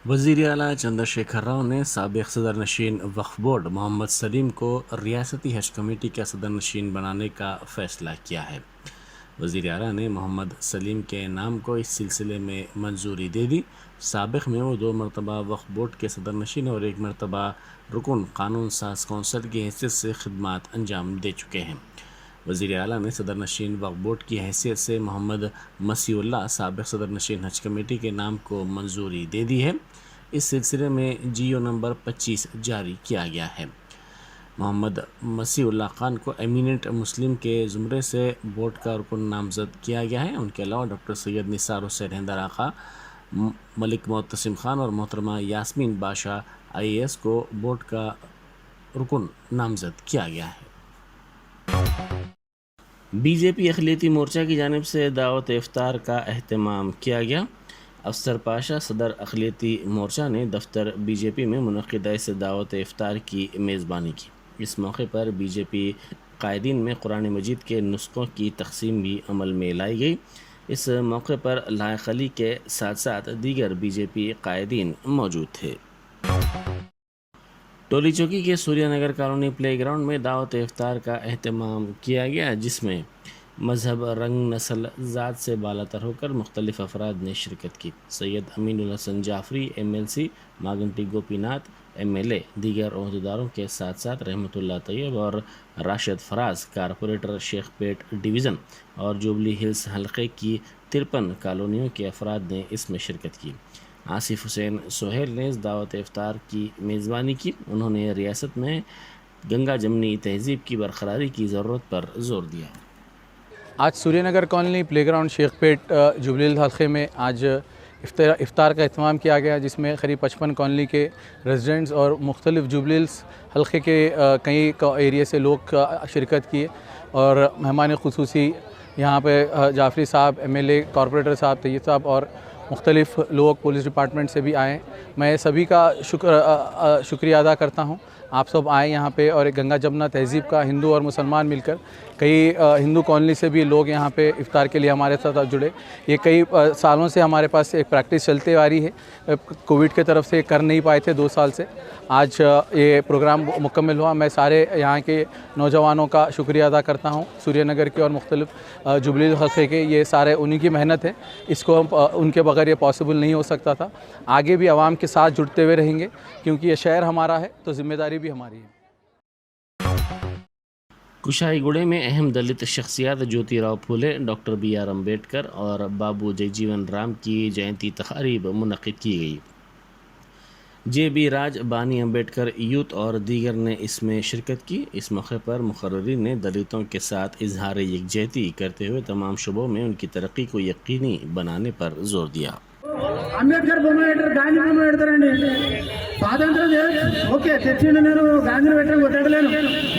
وزیر اعلیٰ چندرشیکھر راؤ نے سابق صدر نشین وقف بورڈ محمد سلیم کو ریاستی حج کمیٹی کا صدر نشین بنانے کا فیصلہ کیا ہے۔ وزیر اعلیٰ نے محمد سلیم کے نام کو اس سلسلے میں منظوری دے دی۔ سابق میں وہ 2 مرتبہ وقف بورڈ کے صدر نشین اور 1 مرتبہ رکن قانون ساز کونسل کی حیثیت سے خدمات انجام دے چکے ہیں۔ وزیر اعلیٰ نے صدر نشین وقف بورڈ کی حیثیت سے محمد مسیح اللہ سابق صدر نشین حج کمیٹی کے نام کو منظوری دے دی ہے۔ اس سلسلے میں جیو نمبر 25 جاری کیا گیا ہے۔ محمد مسیح اللہ خان کو ایمیننٹ مسلم کے زمرے سے بورڈ کا رکن نامزد کیا گیا ہے۔ ان کے علاوہ ڈاکٹر سید نثار حسین حیدر آقا، ملک معتصم خان اور محترمہ یاسمین باشا IAS کو بورڈ کا رکن نامزد کیا گیا ہے۔ BJP اقلیتی مورچہ کی جانب سے دعوت افطار کا اہتمام کیا گیا۔ افسر پاشا صدر اقلیتی مورچہ نے دفتر BJP میں منعقدہ اس دعوت افطار کی میزبانی کی۔ اس موقع پر BJP قائدین میں قرآن مجید کے نسخوں کی تقسیم بھی عمل میں لائی گئی۔ اس موقع پر لائق علی کے ساتھ ساتھ دیگر BJP قائدین موجود تھے۔ ٹولی چوکی کے سوریہ نگر کالونی پلے گراؤنڈ میں دعوت افطار کا اہتمام کیا گیا، جس میں مذہب، رنگ، نسل، ذات سے بالا تر ہو کر مختلف افراد نے شرکت کی۔ سید امین الحسن جعفری MLC، ماگنٹی گوپی ناتھ MLA، دیگر عہدیداروں کے ساتھ ساتھ رحمت اللہ طیب اور راشد فراز، کارپوریٹر شیخ پیٹ ڈویژن اور جوبلی ہلز حلقے کی 53 کالونیوں کے افراد نے اس میں شرکت کی۔ آصف حسین سہیل نے اس دعوت افطار کی میزبانی کی۔ انہوں نے ریاست میں گنگا جمنی تہذیب کی برقراری کی ضرورت پر زور دیا۔ آج سوریہ نگر کالونی پلے گراؤنڈ شیخ پیٹ جوبلی ہلز حلقے میں آج افطار کا اہتمام کیا گیا، جس میں قریب 55 کالونی کے ریزیڈنٹس اور مختلف جوبلی ہلز حلقے کے کئی ایریا سے لوگ شرکت کیے اور مہمان خصوصی یہاں پہ جعفری صاحب MLA، کارپوریٹر صاحب طیب صاحب اور مختلف لوگ پولیس ڈپارٹمنٹ سے بھی آئے۔ میں سبھی کا شکریہ ادا کرتا ہوں۔ آپ سب آئے یہاں پہ اور ایک گنگا جمنا تہذیب کا ہندو اور مسلمان مل کر کئی ہندو کالونی سے بھی لوگ یہاں پہ افطار کے لیے ہمارے ساتھ جڑے۔ یہ کئی سالوں سے ہمارے پاس ایک پریکٹس چلتے آ رہی ہے، کووڈ کی طرف سے کر نہیں پائے تھے 2 سال سے۔ آج یہ پروگرام مکمل ہوا۔ میں سارے یہاں کے نوجوانوں کا شکریہ ادا کرتا ہوں، سوریہ نگر کے اور مختلف جوبلی ہلز حلقے کے۔ یہ سارے انہی کی محنت ہے، اس کو ان کے بغیر یہ پاسبل نہیں ہو سکتا تھا۔ آگے بھی عوام کے ساتھ جڑتے ہوئے رہیں گے، کیونکہ یہ شہر ہمارا ہے تو ذمہ داری بھی ہماری ہے۔ کشائی گڑے میں اہم دلت شخصیات جیوتی راؤ پھولے، ڈاکٹر BR امبیڈکر اور بابو جگجیون رام کی جینتی تقاریب منعقد کی گئی۔ JB راج، بانی امبیڈکر یوتھ اور دیگر نے اس میں شرکت کی۔ اس موقع پر مقررین نے دلتوں کے ساتھ اظہار یکجہتی کرتے ہوئے تمام شعبوں میں ان کی ترقی کو یقینی بنانے پر زور دیا۔ Ambedkar బొమ్మ పెడతారు, గాంధీ బొమ్మ పెడతారండి. స్వాతంత్రం ఓకే తెచ్చిండు, నేను గాంధీని పెట్టడం కొట్టలేను.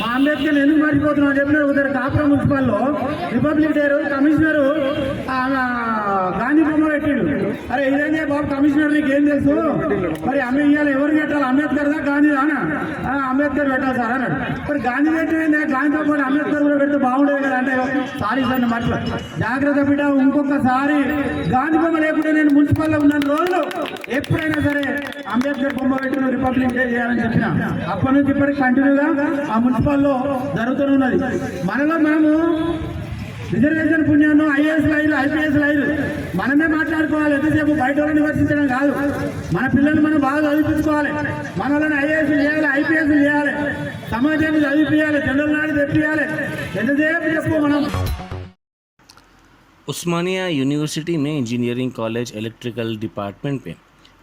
మా అంబేద్కర్ ఎందుకు మర్చిపోతున్నాం అని చెప్పిన ఉదర కాపురం మున్సిపల్లో రిపబ్లిక్ డే రోజు కమిషనరు గాంధీ బొమ్మ పెట్టిండు. అరే ఇదేంటే బాబు కమిషనర్ నీకు ఏం తెలుసు, మరి ఇవాళ ఎవరు పెట్టాలి, అంబేద్కర్ దా గాంధీ దానా? అంబేద్కర్ పెట్టాలి సార్ అన్నాడు. మరి గాంధీ పెట్టింది, గాంధీతో పాటు అంబేద్కర్ కూడా పెడితే బాగుండేది కదా అంటే, సారీ సార్ మర్చిపో, జాగ్రత్త బిడ్డ, ఇంకొకసారి గాంధీ బొమ్మ లేకుంటే నేను మున్సిపల్లో ఉన్న రోజులు ఎప్పుడైనా సరే అంబేద్కర్ బొమ్మ పెట్టిన రిపబ్లిక్ డే చేయాలని చెప్పిన. అప్పటి నుంచి ఇప్పటికి కంటిన్యూగా ఆ మున్సిపల్లో జరుగుతూనే ఉన్నది. మనలో మనము రిజర్వేషన్ పుణ్యాన్ని IAS లైన్లు, IPS లైన్లు మనమే మాట్లాడుకోవాలి. ఎంతసేపు బయట వాళ్ళని విమర్శించడం కాదు. మన పిల్లల్ని మనం బాగా చదివించుకోవాలి. మన వాళ్ళని IAS చేయాలి, IPS చేయాలి, సమాజాన్ని చదివించాలి, జనరల్ నాడు తెప్పియాలి. ఎంతసేపు చెప్పు మనం. عثمانیہ یونیورسٹی میں انجینئرنگ کالج الیکٹریکل ڈپارٹمنٹ میں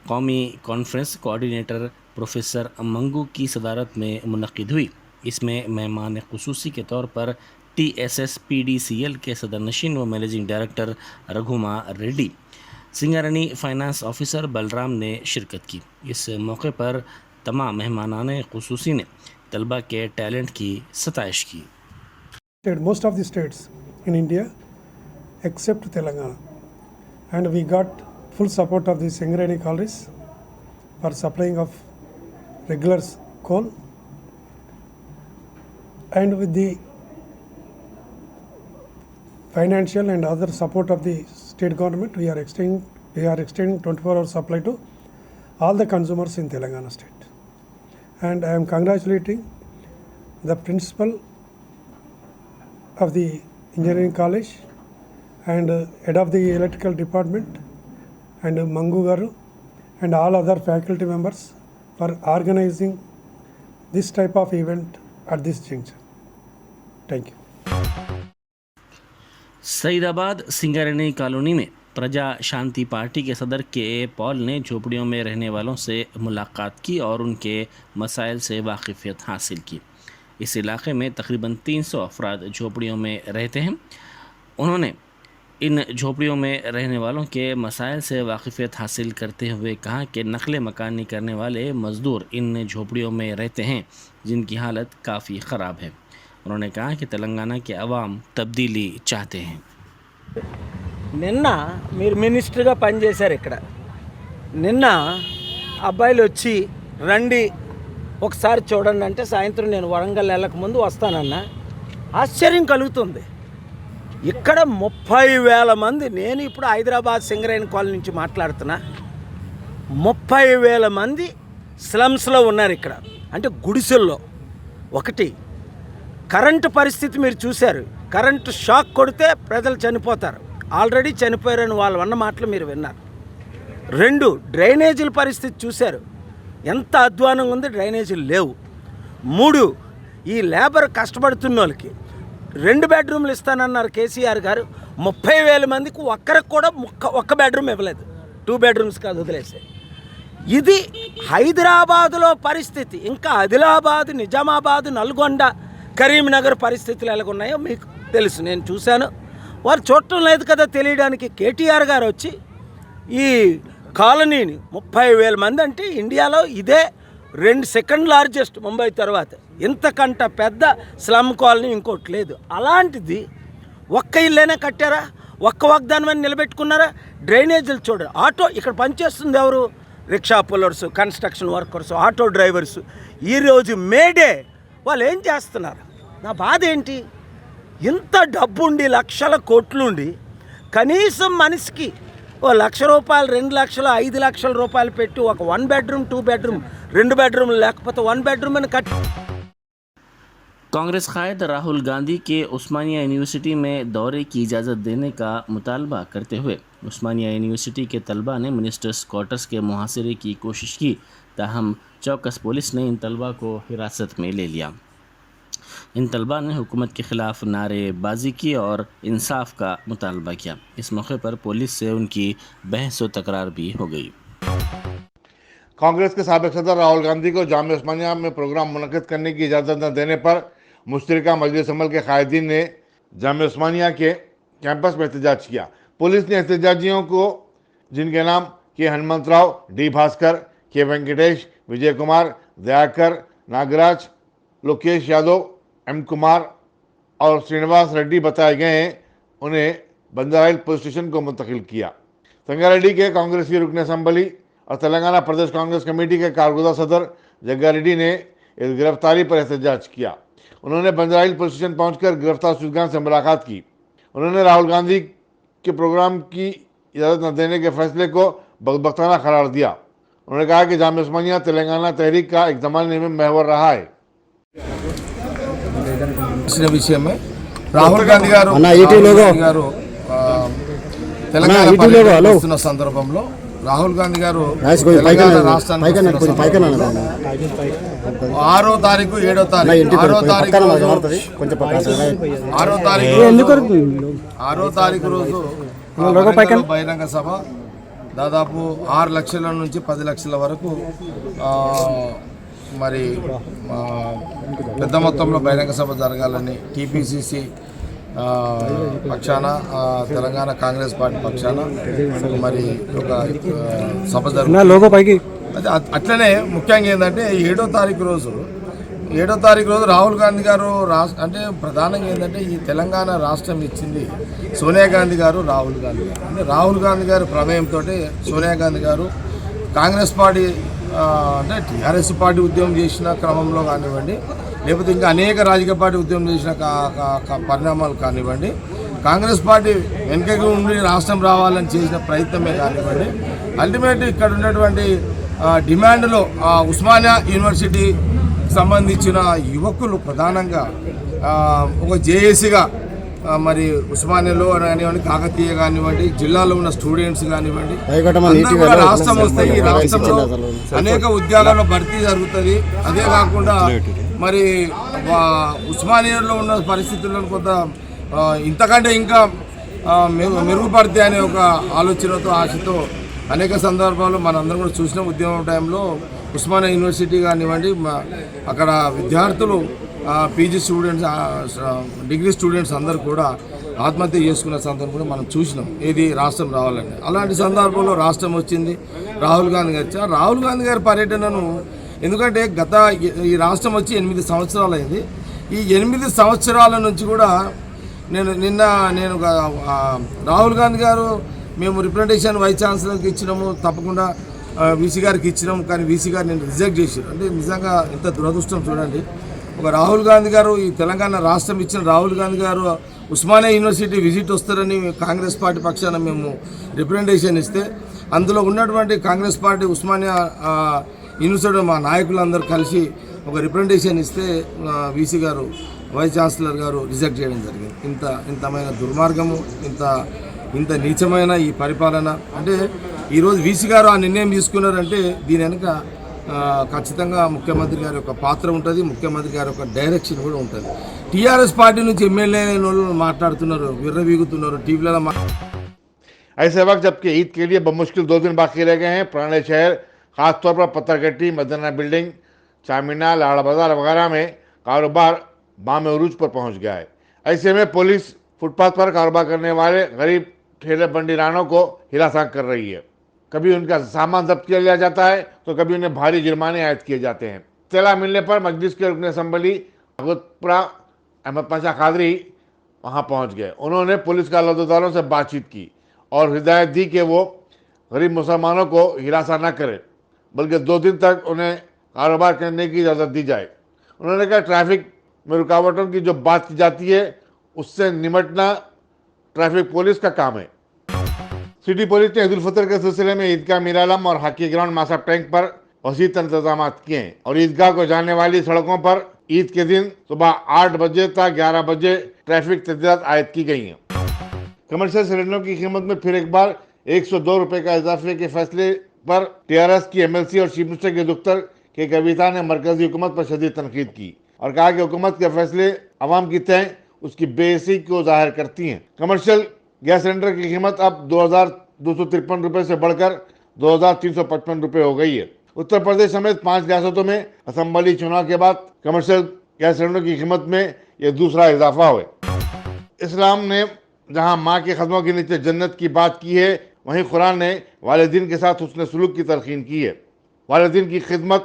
قومی کانفرنس کوآرڈینیٹر پروفیسر منگو کی صدارت میں منعقد ہوئی۔ اس میں مہمان خصوصی کے طور پر TSS PDCL کے صدر نشین و مینیجنگ ڈائریکٹر رگھوما ریڈی، سنگارانی فائنانس آفیسر بلرام نے شرکت کی۔ اس موقع پر تمام مہمانان خصوصی نے طلبہ کے ٹیلنٹ کی ستائش کی۔ Most of the states in India except Telangana, and we got full support of the Singareni college for supplying of regular coal, and with the financial and other support of the state government, we are extending 24-hour supply to all the consumers in Telangana state. And I am congratulating the principal of the engineering college and head of the electrical department and Mangu Garu and all other faculty members for organizing this type of event at this juncture. Thank you. Saidabad Singareni colony में प्रजा शांति party के सदर के ए Paul ने झोपड़ियों में रहने वालों से मुलाकात की और उनके मसाइल से वाकिफ़ियत हासिल की। इस इलाके में तकरीबन 300 अफराद झोपड़ियों में रहते हैं। उन्होंने इन झोपड़ियों में रहने वालों के मसाइल से वाकिफ़ियत हासिल करते हुए कहा कि नक़ल मकानी करने वाले मज़दूर इन झोपड़ियों में रहते हैं जिनकी हालत काफ़ी ख़राब है। उन्होंने कहा कि तेलंगाना के अवाम तब्दीली चाहते हैं। నిన్న మీరు మినిస్టర్గా పనిచేశారు ఇక్కడ. నిన్న అబ్బాయిలు వచ్చి రండి ఒకసారి చూడండి అంటే సాయంత్రం నేను వరంగల్ వెళ్ళక ముందు వస్తానన్నా. ఆశ్చర్యం కలుగుతుంది. ఇక్కడ 30,000 మంది, నేను ఇప్పుడు హైదరాబాద్ సింగరేణి కాలనీ నుంచి మాట్లాడుతున్నా, 30,000 మంది స్లమ్స్లో ఉన్నారు ఇక్కడ. అంటే గుడిసెల్లో. ఒకటి, కరెంటు పరిస్థితి మీరు చూశారు. కరెంటు షాక్ కొడితే ప్రజలు చనిపోతారు. ఆల్రెడీ చనిపోయారని వాళ్ళు అన్న మాటలు మీరు విన్నారు. 2, డ్రైనేజీల పరిస్థితి చూశారు. ఎంత అధ్వానంగా ఉంది, డ్రైనేజీలు లేవు. 3, ఈ లేబర్ కష్టపడుతున్న వాళ్ళకి 2 బెడ్రూమ్లు ఇస్తానన్నారు కేసీఆర్ గారు. 30,000 మందికి ఒక్కరికి కూడా ఒక్క బెడ్రూమ్ ఇవ్వలేదు. 2 బెడ్రూమ్స్ కాదు, వదిలేసే. ఇది హైదరాబాదులో పరిస్థితి. ఇంకా ఆదిలాబాద్, నిజామాబాద్, నల్గొండ, కరీంనగర్ పరిస్థితులు ఎలాగున్నాయో మీకు తెలుసు. నేను చూశాను. వారు చూడటం లేదు కదా తెలియడానికి. కేటీఆర్ గారు వచ్చి ఈ కాలనీని 30,000 మంది అంటే ఇండియాలో ఇదే 2nd లార్జెస్ట్ ముంబై తర్వాత. ఇంతకంట పెద్ద స్లమ్ కాలనీ ఇంకోటి లేదు. అలాంటిది ఒక్క ఇల్లేనే కట్టారా? ఒక్క వాగ్దానం నిలబెట్టుకున్నారా? డ్రైనేజీలు చూడరు. ఆటో ఇక్కడ పనిచేస్తుంది ఎవరు? Rickshaw pullers, construction workers, auto drivers. ఈరోజు మేడే వాళ్ళు ఏం చేస్తున్నారు? నా బాధ ఏంటి? ఇంత డబ్బుండి, లక్షల కోట్లుండి, కనీసం మనిషికి ₹1,00,000, 2 లక్షలు, 5 లక్షల రూపాయలు పెట్టి ఒక 1 బెడ్రూమ్, 2 బెడ్రూమ్, 2 బెడ్రూమ్లు లేకపోతే 1 బెడ్రూమ్ అని కట్టి. कांग्रेस कायद राहुल गांधी के उस्मानिया यूनिवर्सिटी में दौरे की इजाज़त देने का मुतालबा करते हुए उस्मानिया यूनिवर्सिटी के तलबा ने मिनिस्टर्स क्वार्टर्स के मुहासरे की कोशिश की, ताहम चौकस पुलिस ने इन तलबा को हिरासत में ले लिया। इन तलबा ने हुकूमत के ख़िलाफ़ नारेबाजी की और इंसाफ का मुतालबा किया। इस मौके पर पुलिस से उनकी बहस व तकरार भी हो गई। कांग्रेस के साबिक़ सदर राहुल गांधी को जामिया उस्मानिया में प्रोग्राम मुनक़िद करने की इजाज़त न देने पर मुश्तरका मजलिस अमल के कायदीन ने जामिया उस्मानिया के कैंपस में एहतजाज किया। पुलिस ने एहतजाजियों को, जिनके नाम के हनुमंतराव, डी भास्कर, के वेंकटेश, विजय कुमार, दयाकर, नागराज, लोकेश यादव, एम कुमार और श्रीनिवास रेड्डी बताए गए हैं, उन्हें बंजाराइल पुलिस स्टेशन को मुंतकिल किया। संगारेड्डी के कांग्रेस की रुकन असम्बली और तेलंगाना प्रदेश कांग्रेस कमेटी के कारगुजार सदर जग्गा रेड्डी ने इस गिरफ्तारी पर एहतजाज किया। उन्होंने बंजाराइल पुलिस स्टेशन पहुंचकर गिरफ्तार शुजगान से मुलाकात की। उन्होंने राहुल गांधी के प्रोग्राम की इजाज़त न देने के फैसले को बदबख्ताना करार दिया। उन्होंने कहा कि जामिया उस्मानिया तेलंगाना तहरीक का एक ज़माने में महवर रहा है। विषय में రాహుల్ గాంధీ గారు తెలంగాణ వస్తున్న సందర్భంలో రాహుల్ గాంధీ గారు తెలంగాణ రాష్ట్రానికి 6వ తారీఖు 7వ తారీఖు 6వ తారీఖు రోజు బహిరంగ సభ దాదాపు 6 లక్షల నుంచి 10 లక్షల వరకు మరి పెద్ద మొత్తంలో బహిరంగ సభ జరగాలని టీపీసీసీ పక్షాన, తెలంగాణ కాంగ్రెస్ పార్టీ పక్షాన మరి ఒక సభ జరుగుతుంది. అట్లనే ముఖ్యంగా ఏంటంటే 7వ తారీఖు రోజు రాహుల్ గాంధీ గారు అంటే ప్రధానంగా ఏంటంటే ఈ తెలంగాణ రాష్ట్రం ఇచ్చింది సోనియా గాంధీ గారు, రాహుల్ గాంధీ గారు. అంటే రాహుల్ గాంధీ గారి ప్రమేయంతో సోనియా గాంధీ గారు కాంగ్రెస్ పార్టీ అంటే టీఆర్ఎస్ పార్టీ ఉద్యమం చేసిన క్రమంలో కానివ్వండి, లేకపోతే ఇంకా అనేక రాజకీయ పార్టీ ఉద్యమం చేసిన పరిణామాలు కానివ్వండి, కాంగ్రెస్ పార్టీ వెనుకకు ఉండి రాష్ట్రం రావాలని చేసిన ప్రయత్నమే కానివ్వండి, అల్టిమేట్ ఇక్కడ ఉన్నటువంటి డిమాండ్లో ఉస్మానియా యూనివర్సిటీ సంబంధించిన యువకులు ప్రధానంగా ఒక జేఏసీగా మరి ఉస్మానియాలో కానివ్వండి, కాకతీయ కానివ్వండి, జిల్లాలో ఉన్న స్టూడెంట్స్ కానివ్వండి, అందరూ కూడా రాష్ట్రం వస్తే ఈ రాష్ట్రంలో అనేక ఉద్యోగాల్లో భర్తీ జరుగుతుంది. అదే కాకుండా మరి ఉస్మానియాలో ఉన్న పరిస్థితులను కొంత ఇంతకంటే ఇంకా మెరుగుపడితే అనే ఒక ఆలోచనతో, ఆశతో అనేక సందర్భాల్లో మనందరం కూడా చూసిన ఉద్యమం టైంలో ఉస్మానియా యూనివర్సిటీ కానివ్వండి, అక్కడ విద్యార్థులు పీజీ స్టూడెంట్స్, డిగ్రీ స్టూడెంట్స్ అందరూ కూడా ఆత్మహత్య చేసుకున్న సందర్భం కూడా మనం చూసినాం. ఏది రాష్ట్రం రావాలని. అలాంటి సందర్భంలో రాష్ట్రం వచ్చింది, రాహుల్ గాంధీ గారు. రాహుల్ గాంధీ గారి పర్యటనను, ఎందుకంటే ఈ రాష్ట్రం వచ్చి 8 సంవత్సరాలు అయింది. ఈ 8 సంవత్సరాల నుంచి కూడా నిన్న రాహుల్ గాంధీ గారు మేము రిప్రజెంటేషన్ వైస్ ఛాన్సలర్కి ఇచ్చినాము, తప్పకుండా వీసీ గారికి ఇచ్చినాము, కానీ వీసీ గారు నేను రిజెక్ట్ చేశారు. అంటే నిజంగా ఎంత దురదృష్టం చూడండి. ఒక రాహుల్ గాంధీ గారు, ఈ తెలంగాణ రాష్ట్రం ఇచ్చిన రాహుల్ గాంధీ గారు ఉస్మానియా యూనివర్సిటీ విజిట్ వస్తారని కాంగ్రెస్ పార్టీ పక్షాన మేము రిప్రజెంటేషన్ ఇస్తే, అందులో ఉన్నటువంటి కాంగ్రెస్ పార్టీ ఉస్మానియా యూనివర్సిటీ మా నాయకులందరూ కలిసి ఒక రిప్రజెంటేషన్ ఇస్తే వీసీ గారు, వైస్ ఛాన్సలర్ గారు రిజెక్ట్ చేయడం జరిగింది. ఇంతమైన దుర్మార్గము, ఇంత నీచమైన ఈ పరిపాలన. అంటే ఈరోజు వీసీ గారు ఆ నిర్ణయం తీసుకున్నారంటే దీని వెనుక ఖచ్చితంగా ముఖ్యమంత్రి గారి యొక్క పాత్ర ఉంటుంది, ముఖ్యమంత్రి గారి యొక్క డైరెక్షన్ కూడా ఉంటుంది. టీఆర్ఎస్ పార్టీ నుంచి ఎమ్మెల్యే వాళ్ళు మాట్లాడుతున్నారు, విర్రవీగుతున్నారు టీవీలలో. ऐसे वक्त जबकि ईद के लिए बमुश्किल 2 दिन बाकी रह गए हैं, पुराने शहर खासतौर पर पत्थरगट्टी, मदना बिल्डिंग, चामीनार, लाड़ा बाजार वगैरह में कारोबार बाम उरूज पर पहुंच गया है। ऐसे में पुलिस फुटपाथ पर कारोबार करने वाले गरीब ठेले बंडीरानों को हिरासत कर रही है। कभी उनका सामान जब्त किया लिया जाता है तो कभी उन्हें भारी जुर्माने आयद किए जाते हैं। इत्तला मिलने पर मजलिस के रुकन असम्बली अगुतपुरा अहमद पाशा कादरी वहां पहुंच गए। उन्होंने पुलिस का लौहदारों से बातचीत की और हिदायत दी कि वो गरीब मुसलमानों को हिरासा न करें, बल्कि 2 दिन तक उन्हें कारोबार करने की इजाज़त दी जाए। उन्होंने कहा ट्रैफिक में रुकावटों की जो बात की जाती है उससे निमटना ट्रैफिक पुलिस का काम है। सिटी पुलिस ने ईद उल फितर के सिलसिले में ईदगाह मीरालम और हॉकी ग्राउंड मासाब टैंक पर वसीत इंतजाम किए हैं और ईदगाह को जाने वाली सड़कों पर ईद के दिन सुबह 8 बजे तक 11 बजे ट्रैफिक तहदीदात आयद की गई हैं। कमर्शियल सिलेंडरों की कीमत में फिर एक बार 102 रुपये का इजाफे के फैसले पर टीआरएस की एमएलसी और चीफ मिनिस्टर के दफ्तर के कविता ने मरकजी हुकूमत पर शदीद तनकीद की और कहा कि हुकूमत के फैसले अवाम की तय उसकी बेइज्जती को जाहिर करती हैं। कमर्शियल गैस सिलेंडर की कीमत अब 2,253 रुपये से बढ़कर 2,355 रुपये हो गई है। उत्तर प्रदेश समेत 5 रियासतों में असम्बली चुनाव के बाद कमर्शियल गैस सिलेंडर की कीमत में यह दूसरा इजाफा हुआ। इस्लाम ने जहां माँ के कदमों के नीचे जन्नत की बात की है, वहीं कुरान ने वालिदीन के साथ हुस्न सलूक की तलकीन की है। वालिदीन की खिदमत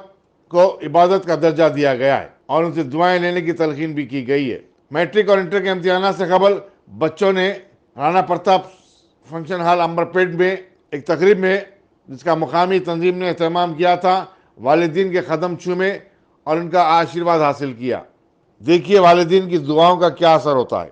को इबादत का दर्जा दिया गया है और उनसे दुआएं लेने की तलकीन भी की गई है। मैट्रिक और इंटर के इम्तिहान से कबल बच्चों ने राणा प्रताप फंक्शन हॉल अंबरपेट में एक तकरीब में, जिसका मुकामी तंजीम ने एहतमाम किया था, वालिदीन के कदम चूमे और उनका आशीर्वाद हासिल किया। देखिए वालिदीन की दुआओं का क्या असर होता है।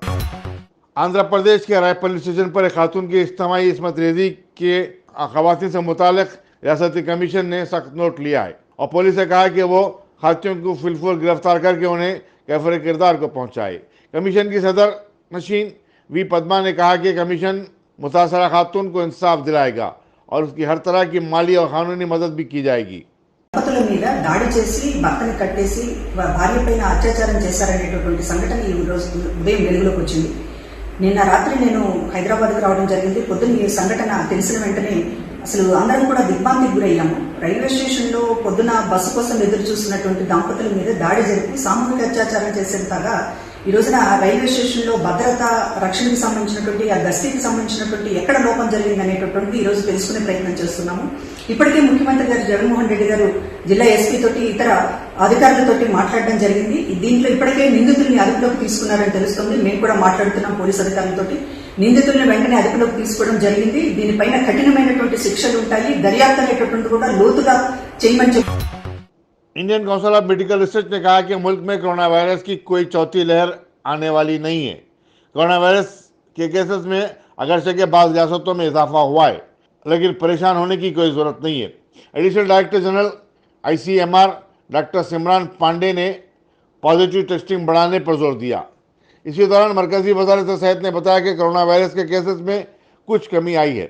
आंध्र प्रदेश के रायपल्ली स्टेशन पर एक खातून की इज्तिमाई इस्मत रेजी के खवातीन से मुतालिक रियासती कमीशन ने सख्त नोट लिया है और पुलिस से कहा है कि वो खातून को फिलफुल गिरफ्तार करके उन्हें कैफरे किरदार को पहुंचाए। कमीशन की सदर नशीन वी पद्मा ने कहा कि कमीशन मुतासरा खातून को इंसाफ दिलाएगा और उसकी हर तरह की माली और कानूनी मदद भी की जाएगी। దంపతుల మీద దాడి చేసి భర్తని కట్టేసి భార్య పైన అత్యాచారం చేశారనేటటువంటి సంఘటన ఈ రోజు ఉదయం వెలుగులోకి వచ్చింది. నిన్న రాత్రి నేను హైదరాబాద్కి రావడం జరిగింది. పొద్దున్న ఈ సంఘటన తెలిసిన వెంటనే అసలు అందరం కూడా దిగ్భ్రాంతికి గురయ్యాము. రైల్వే స్టేషన్లో పొద్దున బస్సు కోసం ఎదురు చూస్తున్నటువంటి దంపతుల మీద దాడి జరిపి సామూహిక అత్యాచారం చేసేంతగా ఈ రోజున రైల్వే స్టేషన్లో భద్రత రక్షణకి సంబంధించినటువంటి ఆ గస్తీకి సంబంధించినటువంటి ఎక్కడ లోపం జరిగింది అనేటటువంటిది ఈ రోజు తెలుసుకునే ప్రయత్నం చేస్తున్నాము. ఇప్పటికే ముఖ్యమంత్రి గారు జగన్మోహన్ రెడ్డి గారు జిల్లా ఎస్పీ తోటి ఇతర అధికారులతోటి మాట్లాడడం జరిగింది. దీంట్లో ఇప్పటికే నిందితుల్ని అదుపులోకి తీసుకున్నారని తెలుస్తుంది. మేము కూడా మాట్లాడుతున్నాం పోలీసు అధికారులతోటి. నిందితుల్ని వెంటనే అదుపులోకి తీసుకోవడం జరిగింది. దీనిపైన కఠినమైనటువంటి శిక్షలు ఉంటాయి, దర్యాప్తు అనేటటువంటి కూడా లోతుగా చేయమని చెప్పి Indian council of medical research ने कहा कि मुल्क में कोरोना वायरस की कोई चौथी लहर आने वाली नहीं है। कोरोना वायरस के केसेस में अगरचे के बाद रियासतों में इजाफा हुआ है, लेकिन परेशान होने की कोई ज़रूरत नहीं है। Additional director general ICMR doctor Simran Pandey ने पॉजिटिव टेस्टिंग बढ़ाने पर जोर दिया। इसी दौरान मरकजी वजारत सेहत ने बताया कि कोरोना वायरस के केसेस में कुछ कमी आई है।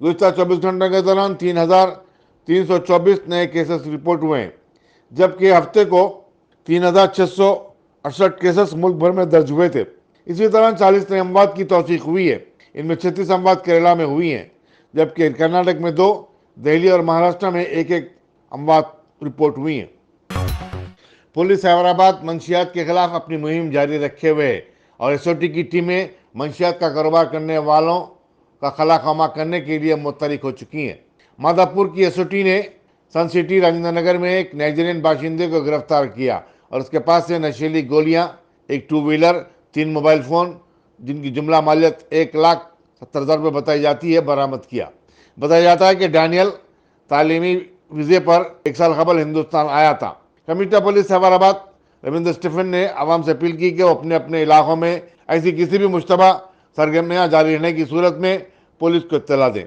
गुज़िश्ता 24 घंटों के दौरान 3,324 नए केसेस रिपोर्ट हुए हैं, जबकि हफ्ते को 3,668 केसेस मुल्क भर में दर्ज हुए थे। इसी दौरान 40 नए अमवात की तौसीक हुई है। इनमें 36 अमवात केरला में हुई हैं, जबकि कर्नाटक में 2, दिल्ली और महाराष्ट्र में 1-1 अमवात रिपोर्ट हुई हैं। पुलिस हैदराबाद मंशियात के खिलाफ अपनी मुहिम जारी रखे हुए है और SOT की टीमें मंशियात का कारोबार करने वालों का खलाखामा करने के लिए मुतहरिक हो चुकी हैं। मादापुर की SOT ने सन सिटी राजेंद्र नगर में एक नाइजीरियन बाशिंदे को गिरफ्तार किया और उसके पास से नशीली गोलियां, एक 2 व्हीलर, 3 मोबाइल फ़ोन जिनकी जुमला मालियत 1,70,000 रुपये बताई जाती है, बरामद किया। बताया जाता है कि डैनियल तालीमी वीज़े पर 1 साल कबल हिंदुस्तान आया था। कमिश्नर पुलिस हैदराबाद रविंद्र स्टीफन ने आवाम से अपील की कि वो अपने अपने इलाकों में ऐसी किसी भी मुश्तबा सरगर्मियाँ जारी रहने की सूरत में पुलिस को इत्तला दें।